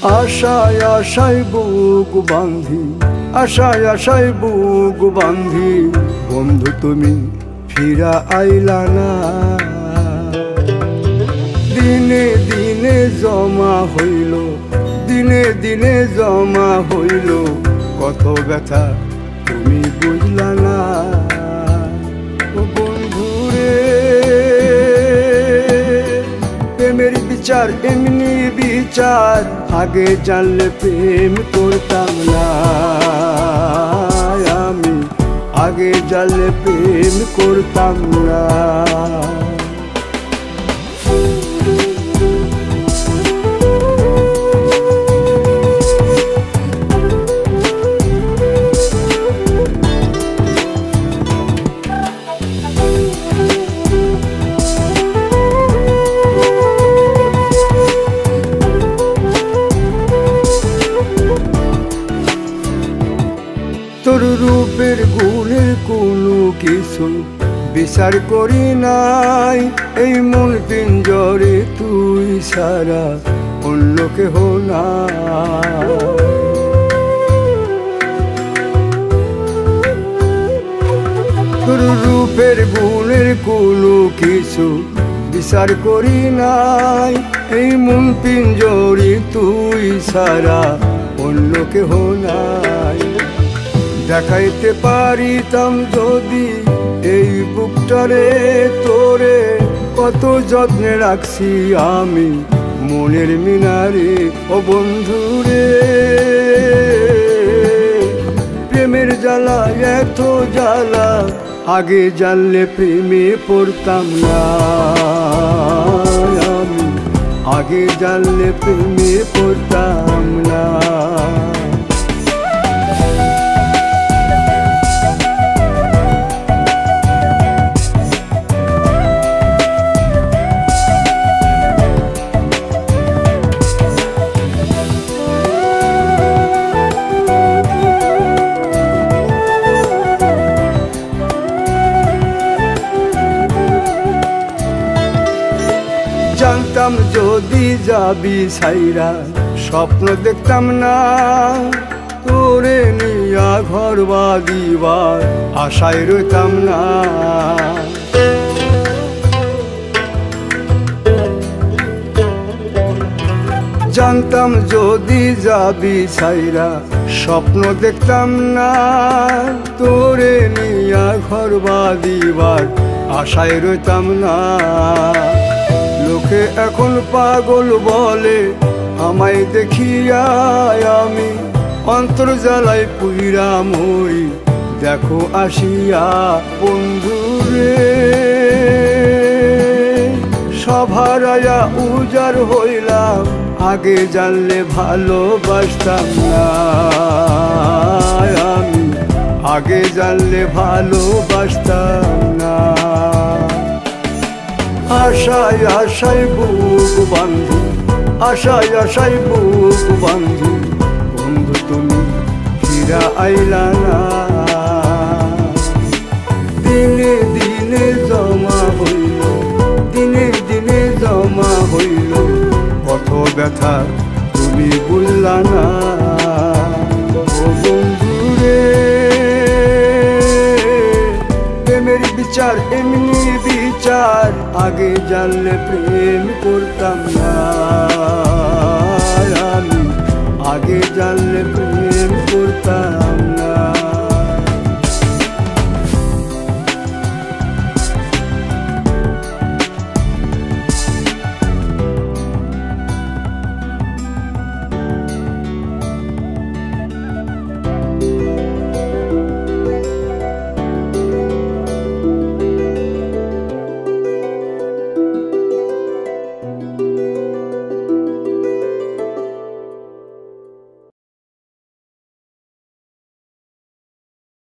আশায় আশায় বুক বাঁধি, আশায় আশায় বুক বাঁধি, বন্ধু তুমি ফিরা আইলা না। দিনে দিনে জমা হইল, দিনে দিনে জমা হইল, কত ব্যথা তুমি বুঝলা না। ও বন্ধুরে, প্রেমের বিচার এমনি বিচার, আগে জানলে প্রেম করতাম না আমি, আগে জানলে প্রেম করতাম না। তোর রূপের গুণের কোনো কিছু বিচার করি নাই, এই মন পিঞ্জরে তুই সারা অন্য কেহ না। তোর রূপের গুণের কোনো কিছু বিচার করি নাই, এই মন পিঞ্জরে তুই সারা অন্য কেহ নাই। দেখাইতে পারিতাম যদি এই বুকটারে তোরে, কত যত্নে রাখছি আমি মনের মিনারে। ও বন্ধুরে, প্রেমের জ্বালা এত জ্বালা, আগে জানলে প্রেমে পড়তাম না আমি, আগে জানলে প্রেমে পড়তাম না। জানতাম যদি যাবি ছাইরা, স্বপ্ন দেখতাম না তোরে নিয়া ঘর বাঁধিবার আশায় রইতাম না। জানতাম যদি যাবি ছাইরা, স্বপ্ন দেখতাম না তোরে নিয়া ঘর বাঁধিবার আশায় রইতাম না। লোকে এখন পাগল বলে আমায় দেখিয়া, আমি অন্তর জ্বালায় পুইরা মরি দেখো আসিয়া। বন্ধুরে, সভারায়া উজার হইলাম, আগে জানলে ভালোবাসতাম না আমি, আগে জানলে ভালোবাসতাম না। আশায় আশায় বুক বাঁধি, আশায় আশায় বুক বাঁধি, বন্ধু তুমি ফিরা আইলা না। দিনে দিনে জমা হইল, দিনে দিনে জমা হইল, কত ব্যথা তুমি বুঝলা না। ও বন্ধুরে, প্রেমের বিচার এমনি বিচার, আগে জানলে প্রেম করতাম না আমি, আগে জানলে